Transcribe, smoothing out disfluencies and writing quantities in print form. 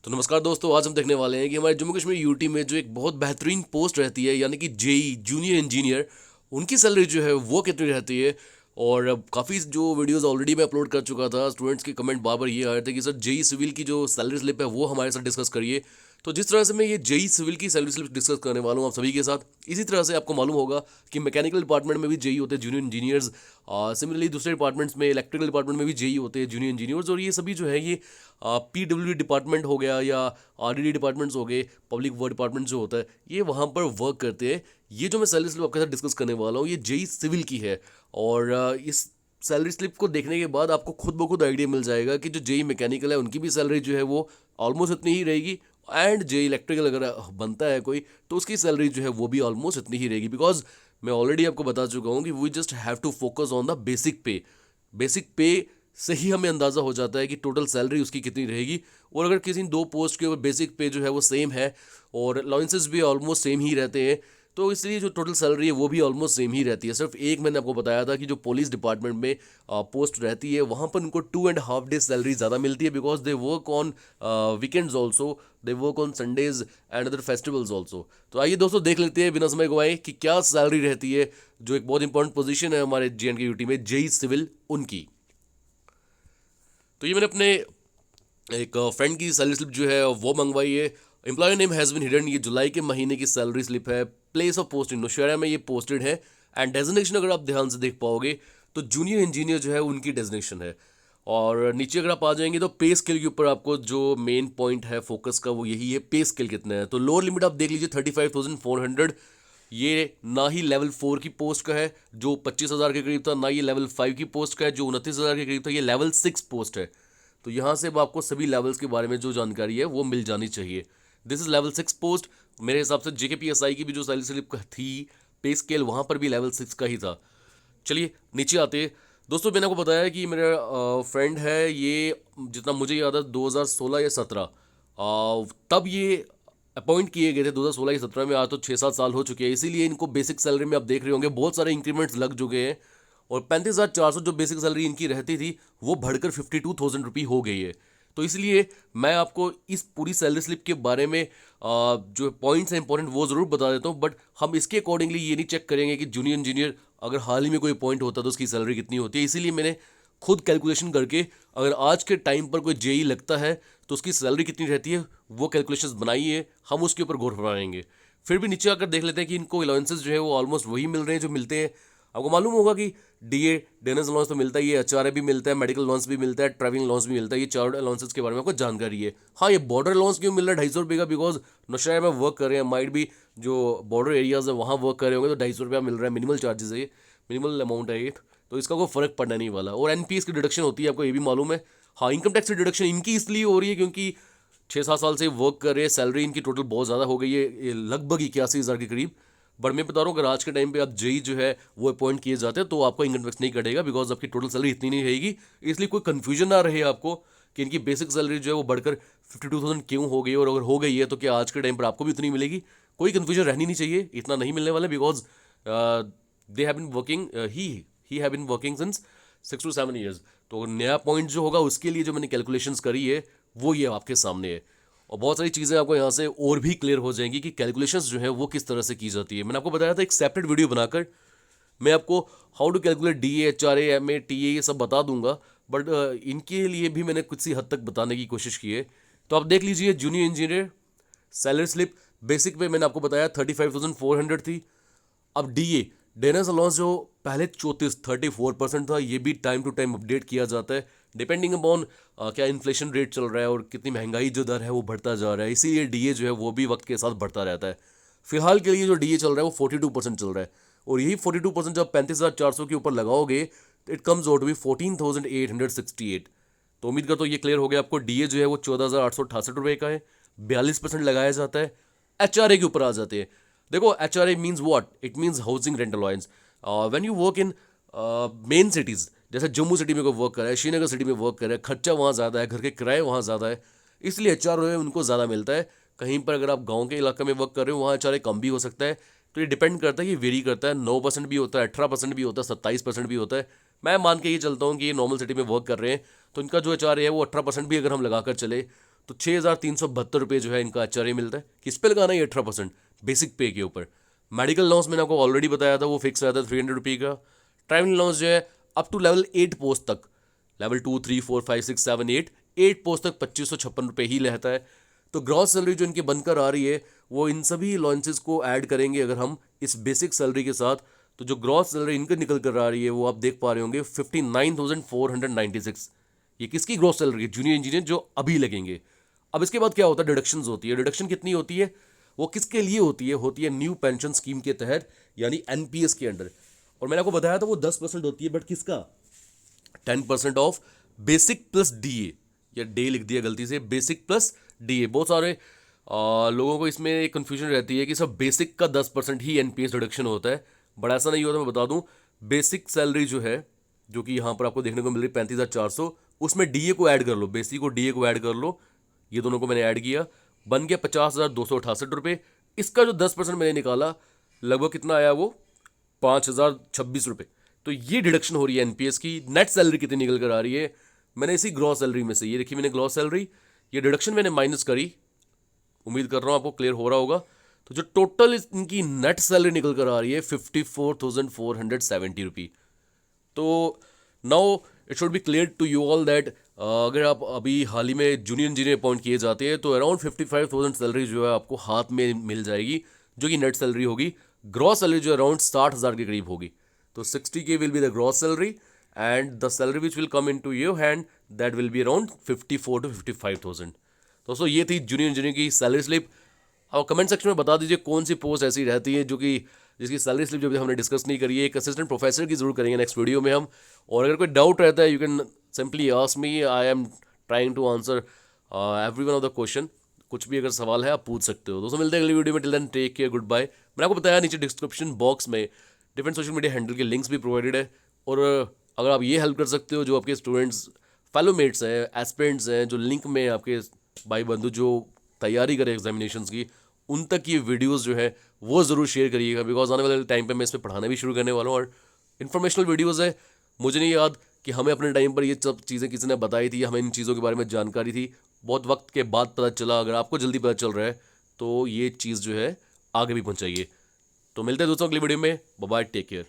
तो नमस्कार दोस्तों, आज हम देखने वाले हैं कि हमारे जम्मू कश्मीर यूटी में जो एक बहुत बेहतरीन पोस्ट रहती है यानी कि जेई जूनियर इंजीनियर, उनकी सैलरी जो है वो कितनी रहती है। और काफ़ी जो वीडियोस ऑलरेडी मैं अपलोड कर चुका था, स्टूडेंट्स के कमेंट बार बार ये आ रहे थे कि सर जेई सिविल की जो सैलरी स्लिप है वो हमारे साथ डिस्कस करिए। तो जिस तरह से मैं ये जेई सिविल की सैलरी स्लिप डिस्कस करने वाला हूँ आप सभी के साथ, इसी तरह से आपको मालूम होगा कि मैकेनिकल डिपार्टमेंट में भी जेई होते हैं जूनियर इंजीनियर्स। सिमिलरली दूसरे डिपार्टमेंट्स में, इलेक्ट्रिकल डिपार्टमेंट में भी जेई होते हैं जूनियर इंजीनियर्स। और ये सभी जो है ये पीडब्ल्यू डिपार्टमेंट हो गया या आरडीडी डिपार्टमेंट्स हो गए, पब्लिक वर्क डिपार्टमेंट जो होता है ये वहाँ पर वर्क करते हैं। ये जो मैं सैलरी स्लिप आपके साथ डिस्कस करने वाला हूँ ये जेई सिविल की है। और इस सैलरी स्लिप को देखने के बाद आपको खुद ब खुद आइडिया मिल जाएगा कि जो जेई मैकेनिकल है उनकी भी सैलरी जो है वो ऑलमोस्ट इतनी ही रहेगी। एंड जेई इलेक्ट्रिकल अगर बनता है कोई तो उसकी सैलरी जो है वो भी ऑलमोस्ट इतनी ही रहेगी। बिकॉज मैं ऑलरेडी आपको बता चुका हूँ कि we just have to focus on the basic pay. Basic pay से ही हमें अंदाज़ा हो जाता है कि टोटल सैलरी उसकी कितनी रहेगी। और अगर किसी दो पोस्ट के ऊपर बेसिक पे जो है वो सेम है और अलाउंसेस भी ऑलमोस्ट सेम ही रहते हैं, तो इसलिए जो टोटल सैलरी है वो भी ऑलमोस्ट सेम ही रहती है। सिर्फ एक मैंने आपको बताया था कि जो पुलिस डिपार्टमेंट में पोस्ट रहती है वहाँ पर उनको 2.5 डे सैलरी ज़्यादा मिलती है, because they work on weekends also, they work on Sundays and other festivals also. तो आइए दोस्तों देख लेते हैं बिना समय गवाए कि क्या सैलरी रहती है जो एक बहुत इंपॉर्टेंट पोजीशन है हमारे JNK यूटी में, जेई सिविल उनकी। तो ये मैंने अपने एक फ्रेंड की सैलरी स्लिप जो है वो मंगवाई है। Employer name has been hidden, ये जुलाई के महीने की सैलरी स्लिप है। प्लेस ऑफ पोस्टिंग नौशहरा में ये पोस्टेड है। एंड डेजिग्नेशन अगर आप ध्यान से देख पाओगे तो जूनियर इंजीनियर जो है उनकी डेजिग्नेशन है। और नीचे अगर आप आ जाएंगे तो पे स्केल के ऊपर आपको जो मेन पॉइंट है फोकस का वो यही है, पे स्केल कितना है। तो लोअर लिमिट आप देख लीजिए 35,400। ये ना ही लेवल 4 की पोस्ट का है जो 25,000 के करीब था, ना ये लेवल 5 की पोस्ट का है जो 29,000 के करीब था, ये लेवल 6 पोस्ट है। तो यहाँ से अब आपको सभी लेवल्स के बारे में जो जानकारी है वो मिल जानी चाहिए। This is level 6 post. मेरे हिसाब से JKPSI की भी जो सैलरी स्लिप थी, पे स्केल वहाँ पर भी लेवल 6 का ही था। चलिए नीचे आते हैं दोस्तों। मैंने आपको बताया कि मेरा फ्रेंड है, ये जितना मुझे याद है 2016 या 17 तब ये अपॉइंट किए गए थे। 2016 या 17 में, आज तो 6-7 साल हो चुके हैं। इसीलिए इनको बेसिक सैलरी में आप देख रहे होंगे बहुत सारे इंक्रीमेंट्स लग चुके हैं। और 35,400 जो बेसिक सैलरी इनकी रहती थी वो बढ़कर 52,000 रुपये हो गई है। तो इसलिए मैं आपको इस पूरी सैलरी स्लिप के बारे में जो पॉइंट्स हैं इंपॉर्टेंट वो ज़रूर बता देता हूँ। बट हम इसके अकॉर्डिंगली ये नहीं चेक करेंगे कि जूनियर इंजीनियर अगर हाल ही में कोई पॉइंट होता तो उसकी सैलरी कितनी होती है। इसीलिए मैंने खुद कैलकुलेशन करके अगर आज के टाइम पर कोई जेई लगता है तो उसकी सैलरी कितनी रहती है वो कैलकुलेशंस बनाई है, हम उसके ऊपर गौर फरमाएंगे। फिर भी नीचे आकर देख लेते हैं कि इनको अलाउंसेस जो है वो ऑलमोस्ट वही मिल रहे हैं जो मिलते हैं। आपको मालूम होगा कि डीए डेनर्स अलाउंस तो मिलता ही है, HRA भी मिलता है, मेडिकल अलाउंस भी मिलता है, ट्रैवलिंग अलाउंस भी मिलता है। ये चारों अलाउंसेस के बारे में आपको जानकारी है। हाँ, ये बॉर्डर अलाउंस क्यों मिल रहा है 250 रुपये का? बिकॉज नौशहरा में वर्क कर रहे हैं, माइट भी जो बॉर्डर एरियाज है वहाँ वर्क कर रहे होंगे तो 250 रुपया मिल रहा है। मिनिमल चार्जेस है ये, मिनिमल अमाउंट है ये, तो इसका कोई फर्क पड़ना नहीं वाला। और NPS की डिडक्शन होती है, आपको ये भी मालूम है। हाँ, इनकम टैक्स की डिडक्शन इनकी इसलिए हो रही है क्योंकि 6-7 साल से वर्क कर रहे हैं, सैलरी इनकी टोटल बहुत ज़्यादा हो गई है, ये लगभग 81,000 के करीब। बट मैं बता रहा हूँ अगर आज के टाइम पे आप जेई जो है वो अपॉइंट किए जाते हैं तो आपको इनकम टैक्स नहीं कटेगा, बिकॉज आपकी टोटल सैलरी इतनी नहीं रहेगी। इसलिए कोई कन्फ्यूजन ना रहे आपको कि इनकी बेसिक सैलरी जो है वो बढ़कर 52,000 क्यों हो गई, और अगर हो गई है तो क्या आज के टाइम पर आपको भी इतनी मिलेगी। कोई कन्फ्यूजन रहनी नहीं चाहिए, इतना नहीं मिलने वाला। Because they have been working he have been working since 6 to 7 years। तो नया पॉइंट जो होगा उसके लिए जो मैंने कैलकुलेशंस करी है वो ये आपके सामने है। और बहुत सारी चीज़ें आपको यहाँ से और भी क्लियर हो जाएंगी कि कैलकुलेशंस जो है वो किस तरह से की जाती है। मैंने आपको बताया था एक सेपरेट वीडियो बनाकर मैं आपको how to calculate DA HRA MA TA ये सब बता दूंगा। बट इनके लिए भी मैंने कुछ सी हद तक बताने की कोशिश की है। तो आप देख लीजिए junior engineer salary slip basic पे मैंने आपको बताया 35,400 थी। अब डीए डेनर्स अलाउंस जो पहले 34% था, ये भी टाइम टू टाइम अपडेट किया जाता है डिपेंडिंग अपॉन क्या इन्फ्लेशन रेट चल रहा है और कितनी महंगाई जो दर है वो बढ़ता जा रहा है। इसीलिए डीए जो है वो भी वक्त के साथ बढ़ता रहता है। फिलहाल के लिए जो डीए चल रहा है वो 42% चल रहा है। और यही 42% जब 35,400 के ऊपर लगाओगे तो it comes out to be 14,868। तो उम्मीद करता हूँ ये क्लियर हो गया आपको। डीए जो है वो 14,868 रुपये का है, 42% लगाया जाता है। HRA के ऊपर आ जाते हैं। देखो HRA means what, it means housing rent allowance. When you work in main cities, जैसे जम्मू सिटी में कोई वर्क कर रहा है, श्रीनगर सिटी में वर्क कर रहा है, खर्चा वहाँ ज़्यादा है, घर के किराए वहाँ ज़्यादा है, इसलिए HRA उनको ज़्यादा मिलता है। कहीं पर अगर आप गांव के इलाके में वर्क कर रहे हो वहाँ HRA कम भी हो सकता है। तो ये डिपेंड करता है, ये वेरी करता है। 9% भी होता है, 18% भी होता है, 27% भी होता है। मैं मान के ये चलता हूँ कि ये नॉर्मल सिटी में वर्क कर रहे हैं तो इनका जो HRA है वो 18% भी अगर हम लगा कर चले तो 6,372 रुपये जो है इनका एचआरए मिलता है। किस पे लगाना है? 18% बेसिक पे के ऊपर। मेडिकल अलाउंस मैंने आपको ऑलरेडी बताया था, वो फिक्स रहता है 300 रुपये का। ट्रैवलिंग अलाउंस जो है अप टू लेवल 8 पोस्ट तक, लेवल 2 3 4 5 6 7 8 पोस्ट तक 2556 रुपये ही रहता है। तो ग्रॉस सैलरी जो इनकी बनकर आ रही है वो इन सभी अलाउंसेस को ऐड करेंगे अगर हम इस बेसिक सैलरी के साथ, तो जो ग्रॉस सैलरी इनकर निकल कर आ रही है वो आप देख पा रहे होंगे 59,496। ये किसकी ग्रॉस सैलरी है? जूनियर इंजीनियर जो अभी लगेंगे। अब इसके बाद क्या होता है? डिडक्शंस होती है। डिडक्शन कितनी होती है? वो किसके लिए होती है? होती है न्यू पेंशन स्कीम के तहत, यानी एनपीएस के अंडर। और मैंने आपको बताया था वो 10% होती है, बट किसका? 10% ऑफ बेसिक प्लस डीए, या डे लिख दिया गलती से, बेसिक प्लस डीए। बहुत सारे लोगों को इसमें एक कन्फ्यूजन रहती है कि सब बेसिक का 10% ही एनपीएस डिडक्शन होता है, बट ऐसा नहीं होता। मैं बता दूं, बेसिक सैलरी जो है, जो कि यहाँ पर आपको देखने को मिल रही है 35,400, उसमें डीए को ऐड कर लो, बेसिक और डीए को ऐड कर लो, ये दोनों को मैंने ऐड किया, बन गया 50,268 रुपये। इसका जो 10% मैंने निकाला, लगभग कितना आया वो? 5,026 रुपये। तो ये डिडक्शन हो रही है एनपीएस की। नेट सैलरी कितनी निकल कर आ रही है? मैंने इसी ग्रॉस सैलरी में से, ये देखिए मैंने ग्रॉस सैलरी, ये डिडक्शन मैंने माइनस करी, उम्मीद कर रहा हूँ आपको क्लियर हो रहा होगा। तो जो टोटल इनकी नेट सैलरी निकल कर आ रही है 54,470 रुपी। तो now it should be clear to you all that अगर आप अभी हाल ही में जूनियर इंजीनियर अपॉइंट किए जाते हैं तो अराउंड 55,000 सैलरी जो है आपको हाथ में मिल जाएगी, जो कि नेट सैलरी होगी। ग्रॉस सैलरी जो अराउंड 60,000 के करीब होगी। तो 60K will be the gross salary, and the salary which will come in to your hand that will be around 54 to 55,000। दोस्तों ये थी जूनियर इंजीनियर की सैलरी स्लिप। आप कमेंट सेक्शन में बता दीजिए कौन सी पोस्ट ऐसी रहती है जो कि जिसकी सैलरी स्लिप जो भी हमने डिस्कस नहीं करी है। एक असिस्टेंट प्रोफेसर की जरूर करेंगे नेक्स्ट वीडियो में हम। और अगर कोई डाउट रहता है, you can simply ask me, I am trying to answer every one of the question. कुछ भी अगर सवाल है आप पूछ सकते हो। दोस्तों मिलते हैं अगली वीडियो में। Till then take care, good bye. मैंने आपको बताया नीचे डिस्क्रिप्शन बॉक्स में डिफरेंट सोशल मीडिया हैंडल के लिंक्स भी प्रोवाइडेड है। और अगर आप ये हेल्प कर सकते हो, जो आपके स्टूडेंट्स फेलोमेट्स हैं, एस्पिरेंट्स हैं, जो लिंक में आपके भाई बंधु जो तैयारी करें एग्जामिनेशंस की, उन तक ये वीडियोस जो है वो ज़रूर शेयर करिएगा, बिकॉज आने वाले टाइम पे मैं इस पर पढ़ाना भी शुरू करने वाला हूँ। और इन्फॉर्मेशनल वीडियोस है। मुझे नहीं याद कि हमें अपने टाइम पर ये सब चीज़ें किसी ने बताई थी, हमें इन चीज़ों के बारे में जानकारी थी, बहुत वक्त के बाद पता चला। अगर आपको जल्दी पता चल रहा है तो ये चीज़ जो है आगे भी पहुँचाइए। तो मिलते हैं दोस्तों अगली वीडियो में। Bye bye, take care.